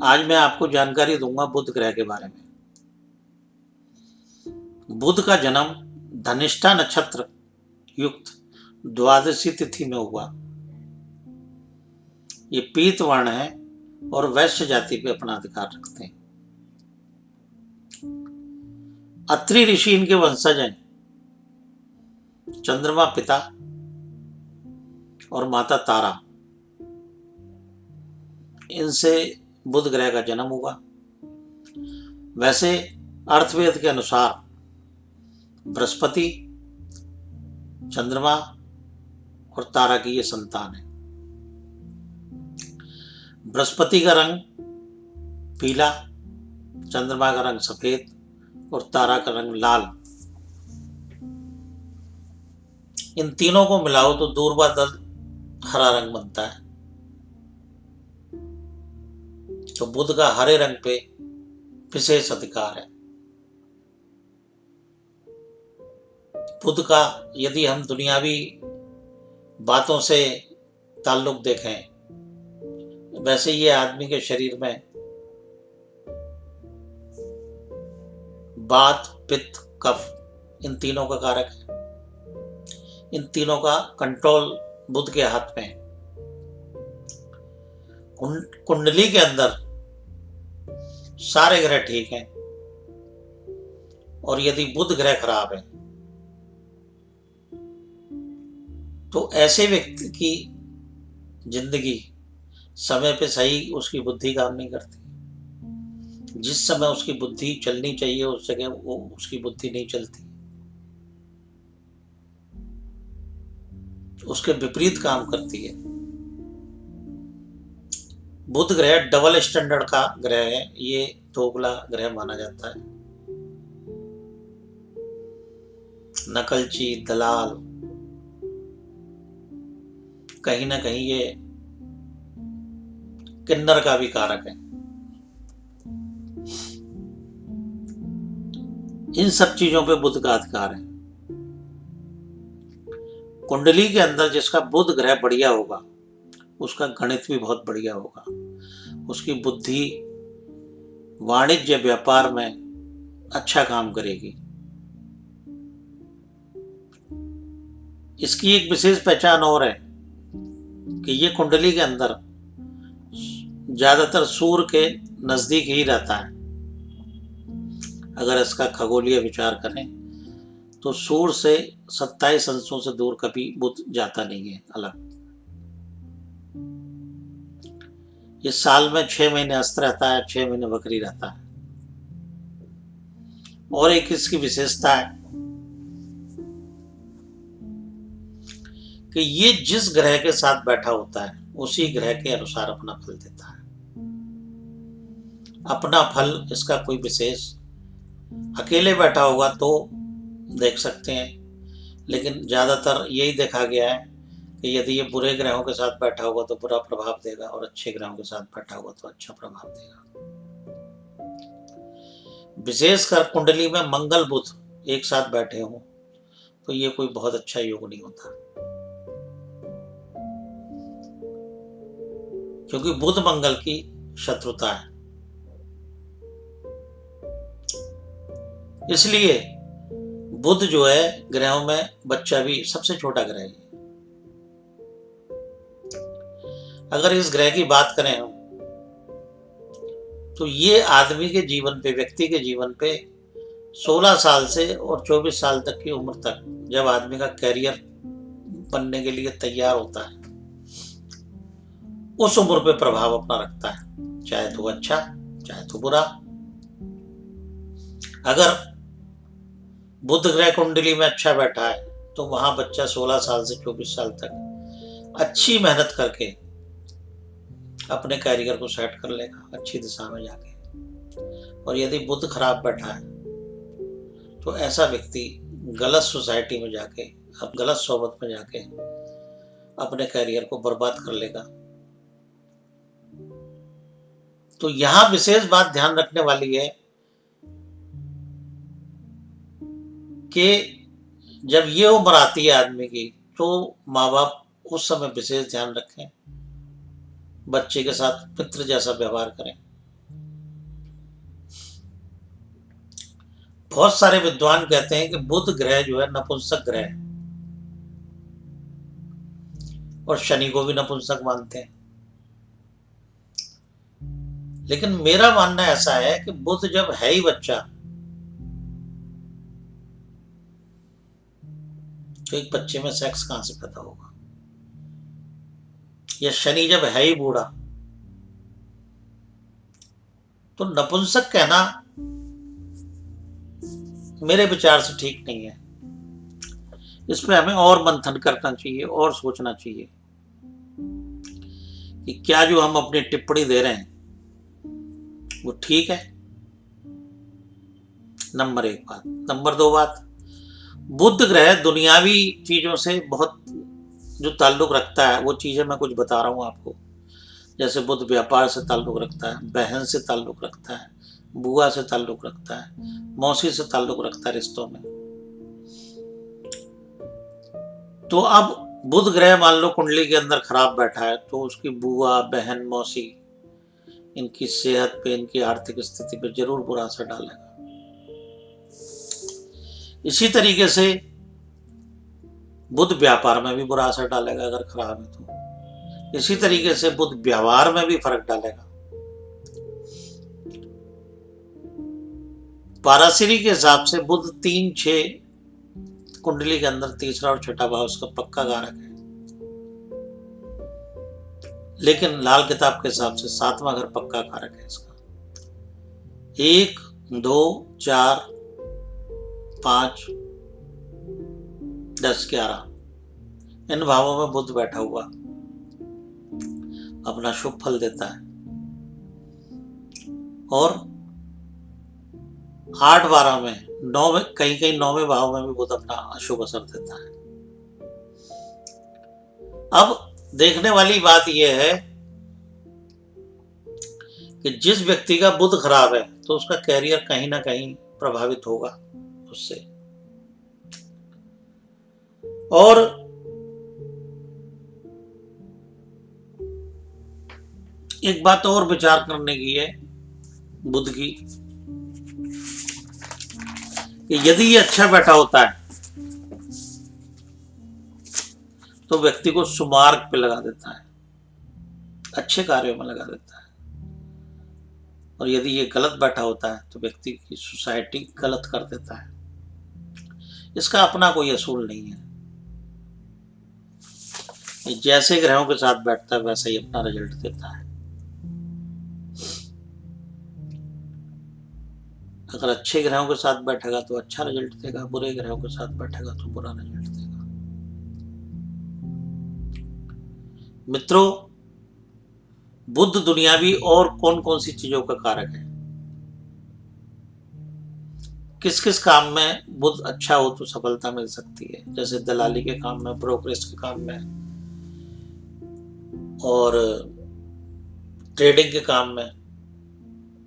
आज मैं आपको जानकारी दूंगा बुध ग्रह के बारे में। बुध का जन्म धनिष्ठा नक्षत्र युक्त द्वादशी तिथि में हुआ। ये पीत वर्ण है और वैश्य जाति पे अपना अधिकार रखते हैं। अत्रि ऋषि इनके वंशज हैं। चंद्रमा पिता और माता तारा, इनसे बुध ग्रह का जन्म हुआ। वैसे अर्थवेद के अनुसार बृहस्पति, चंद्रमा और तारा की ये संतान है। बृहस्पति का रंग पीला, चंद्रमा का रंग सफेद और तारा का रंग लाल। इन तीनों को मिलाओ तो दूरबा दल हरा रंग बनता है। तो बुध का हरे रंग पे विशेष अधिकार है। बुध का यदि हम दुनियावी बातों से ताल्लुक देखें, वैसे ये आदमी के शरीर में वात, पित्त, कफ इन तीनों का कारक है। इन तीनों का कंट्रोल बुध के हाथ में है। कुंडली के अंदर सारे ग्रह ठीक हैं और यदि बुध ग्रह खराब है तो ऐसे व्यक्ति की जिंदगी समय पे सही उसकी बुद्धि काम नहीं करती। जिस समय उसकी बुद्धि चलनी चाहिए उस जगह वो उसकी बुद्धि नहीं चलती, उसके विपरीत काम करती है। बुध ग्रह डबल स्टैंडर्ड का ग्रह है। ये दोगला ग्रह माना जाता है। नकलची, दलाल, कहीं ना कहीं ये किन्नर का भी कारक है। इन सब चीजों पे बुध का अधिकार है। कुंडली के अंदर जिसका बुध ग्रह बढ़िया होगा उसका गणित भी बहुत बढ़िया होगा। उसकी बुद्धि वाणिज्य व्यापार में अच्छा काम करेगी। इसकी एक विशेष पहचान और है कि ये कुंडली के अंदर ज्यादातर सूर्य के नजदीक ही रहता है। अगर इसका खगोलीय विचार करें तो सूर्य से 27 अंशों से दूर कभी बुध जाता नहीं है अलग। ये साल में 6 महीने अस्त रहता है, 6 महीने बकरी रहता है। और एक इसकी विशेषता है कि ये जिस ग्रह के साथ बैठा होता है उसी ग्रह के अनुसार अपना फल देता है। अपना फल इसका कोई विशेष अकेले बैठा होगा तो देख सकते हैं, लेकिन ज्यादातर यही देखा गया है कि यदि ये बुरे ग्रहों के साथ बैठा होगा तो बुरा प्रभाव देगा और अच्छे ग्रहों के साथ बैठा होगा तो अच्छा प्रभाव देगा। विशेषकर कुंडली में मंगल बुध एक साथ बैठे हों तो ये कोई बहुत अच्छा योग नहीं होता, क्योंकि बुध मंगल की शत्रुता है। इसलिए बुध जो है ग्रहों में बच्चा भी सबसे छोटा ग्रह है। अगर इस ग्रह की बात करें हम तो ये आदमी के जीवन पे, व्यक्ति के जीवन पे 16 साल से और 24 साल तक की उम्र तक, जब आदमी का कैरियर बनने के लिए तैयार होता है, उस उम्र पे प्रभाव अपना रखता है, चाहे तो अच्छा चाहे तो बुरा। अगर बुध ग्रह कुंडली में अच्छा बैठा है तो वहां बच्चा 16 साल से 24 साल तक अच्छी मेहनत करके अपने कैरियर को सेट कर लेगा अच्छी दिशा में जाके। और यदि बुध खराब बैठा है तो ऐसा व्यक्ति गलत सोसाइटी में जाके, अब गलत सोबत में जाके अपने कैरियर को बर्बाद कर लेगा। तो यहां विशेष बात ध्यान रखने वाली है कि जब ये उम्र आती है आदमी की तो माँ बाप उस समय विशेष ध्यान रखें, बच्चे के साथ मित्र जैसा व्यवहार करें। बहुत सारे विद्वान कहते हैं कि बुध ग्रह जो है नपुंसक ग्रह है, और शनि को भी नपुंसक मानते हैं। लेकिन मेरा मानना ऐसा है कि बुध जब है ही बच्चा, तो एक बच्चे में सेक्स कहां से पैदा होगा? या शनि जब है ही बूढ़ा, तो नपुंसक कहना मेरे विचार से ठीक नहीं है। इस पे हमें और मंथन करना चाहिए और सोचना चाहिए कि क्या जो हम अपनी टिप्पणी दे रहे हैं वो ठीक है। नंबर 1 बात। नंबर 2 बात, बुध ग्रह दुनियावी चीजों से बहुत जो ताल्लुक रखता है, वो चीजें मैं कुछ बता रहा हूं आपको। जैसे बुध व्यापार से ताल्लुक रखता है, बहन से ताल्लुक रखता है, बुआ से ताल्लुक रखता है, मौसी से ताल्लुक रखता है रिश्तों में। तो अब बुध ग्रह मान लो कुंडली के अंदर खराब बैठा है, तो उसकी बुआ, बहन, मौसी, इनकी सेहत पे, इनकी आर्थिक स्थिति पे जरूर बुरा असर डालेगा। इसी तरीके से बुध व्यापार में भी बुरा असर डालेगा अगर खराब है तो। इसी तरीके से बुध व्यवहार में भी फर्क डालेगा। पाराशरी के हिसाब से बुध 3-6 कुंडली के अंदर तीसरा और छठा भाव उसका पक्का कारक है। लेकिन लाल किताब के हिसाब से 7वां घर पक्का कारक है इसका। 1, 2, 4, 5, 10, 11 इन भावों में बुध बैठा हुआ अपना शुभ फल देता है, और 8, 12 में, 9 में, कहीं 9वें भाव में भी बुध अपना अशुभ असर देता है। अब देखने वाली बात यह है कि जिस व्यक्ति का बुध खराब है तो उसका कैरियर कहीं ना कहीं प्रभावित होगा उससे। और एक बात और विचार करने की है बुध की, कि यदि ये अच्छा बैठा होता है तो व्यक्ति को सुमार्ग पे लगा देता है, अच्छे कार्यों में लगा देता है। और यदि ये गलत बैठा होता है तो व्यक्ति की सोसाइटी गलत कर देता है। इसका अपना कोई असूल नहीं है। ये जैसे ग्रहों के साथ बैठता है वैसा ही अपना रिजल्ट देता है। अगर अच्छे ग्रहों के साथ बैठेगा तो अच्छा रिजल्ट देगा, बुरे ग्रहों के साथ बैठेगा तो बुरा रिजल्ट देगा। मित्रों, बुध दुनियावी और कौन कौन सी चीजों का कारक है? किस किस काम में बुध अच्छा हो तो सफलता मिल सकती है? जैसे दलाली के काम में, ब्रोकरेज के काम में, और ट्रेडिंग के काम में,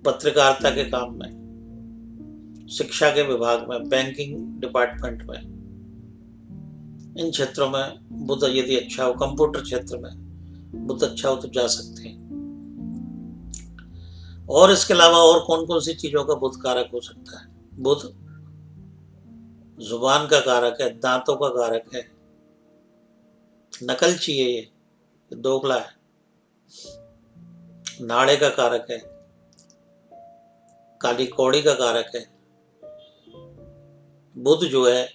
पत्रकारिता के काम में, शिक्षा के विभाग में, बैंकिंग डिपार्टमेंट में, इन क्षेत्रों में बुध यदि अच्छा हो, कंप्यूटर क्षेत्र में बुध अच्छा हो तो जा सकते हैं। और इसके अलावा और कौन कौन सी चीजों का बुध कारक हो सकता है? बुध जुबान का कारक है, दांतों का कारक है, नकलची है, ये दोगला है, नाड़े का कारक है, काली कौड़ी का कारक है बुध जो है,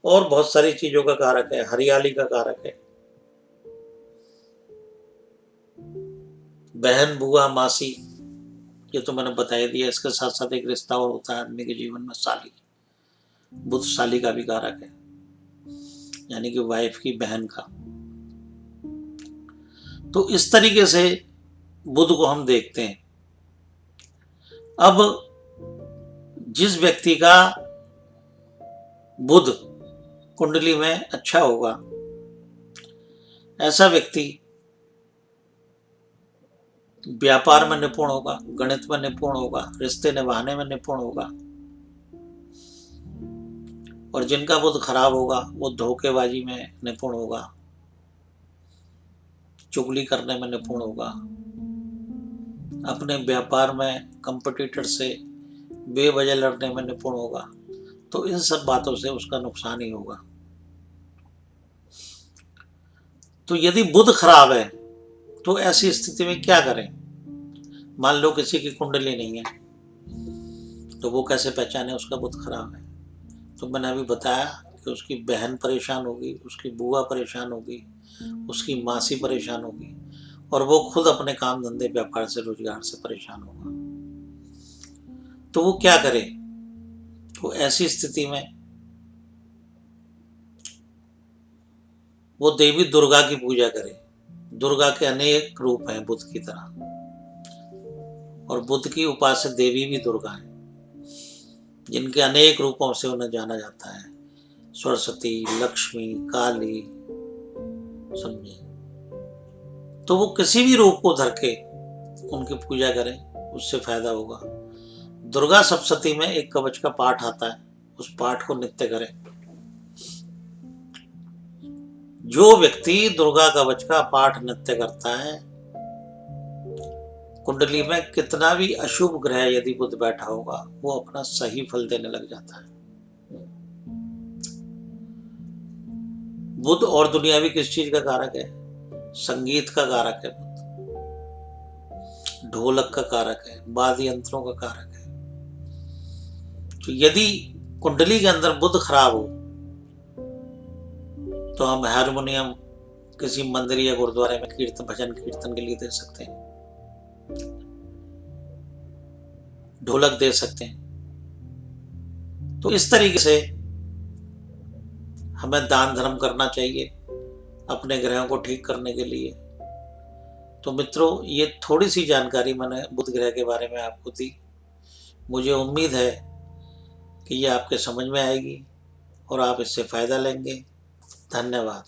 और बहुत सारी चीजों का कारक है, हरियाली का कारक है, बहन, बुआ, मासी, ये तो मैंने बता ही दिया। इसके साथ साथ एक रिश्ता और होता है आदमी के जीवन में, साली। बुध साली का भी कारक है, यानी कि वाइफ की बहन का। तो इस तरीके से बुध को हम देखते हैं। अब जिस व्यक्ति का बुध कुंडली में अच्छा होगा, ऐसा व्यक्ति व्यापार में निपुण होगा, गणित में निपुण होगा, रिश्ते निभाने में निपुण होगा। और जिनका बुध खराब होगा वो धोखेबाजी में निपुण होगा, चुगली करने में निपुण होगा, अपने व्यापार में कंपटीटर से बेवजह लड़ने में निपुण होगा, तो इन सब बातों से उसका नुकसान ही होगा। तो यदि बुध खराब है तो ऐसी स्थिति में क्या करें? मान लो किसी की कुंडली नहीं है, तो वो कैसे पहचाने उसका बुध खराब है? तो मैंने अभी बताया कि उसकी बहन परेशान होगी, उसकी बुआ परेशान होगी, उसकी मासी परेशान होगी, और वो खुद अपने काम धंधे व्यापार से रोजगार से परेशान होगा। तो वो क्या करे? तो ऐसी स्थिति में वो देवी दुर्गा की पूजा करे। दुर्गा के अनेक रूप हैं बुद्ध की तरह, और बुद्ध की उपास्य देवी भी दुर्गा है, जिनके अनेक रूपों से उन्हें जाना जाता है। सरस्वती, लक्ष्मी, काली, समझे? तो वो किसी भी रूप को धर के उनकी पूजा करें, उससे फायदा होगा। दुर्गा सप्तशती में एक कवच का पाठ आता है, उस पाठ को नित्य करें। जो व्यक्ति दुर्गा कवच का पाठ नित्य करता है, कुंडली में कितना भी अशुभ ग्रह यदि बुध बैठा होगा, वो अपना सही फल देने लग जाता है। बुध और दुनियावी किस चीज का कारक है? संगीत का कारक है बुध, ढोलक का कारक है, वाद्य यंत्रों का कारक है। तो यदि कुंडली के अंदर बुध खराब हो, तो हम हारमोनियम किसी मंदिर या गुरुद्वारे में कीर्तन, भजन कीर्तन के लिए दे सकते हैं, ढोलक दे सकते हैं। तो इस तरीके से हमें दान धर्म करना चाहिए अपने ग्रहों को ठीक करने के लिए। तो मित्रों, ये थोड़ी सी जानकारी मैंने बुध ग्रह के बारे में आपको दी। मुझे उम्मीद है कि ये आपके समझ में आएगी और आप इससे फायदा लेंगे। धन्यवाद।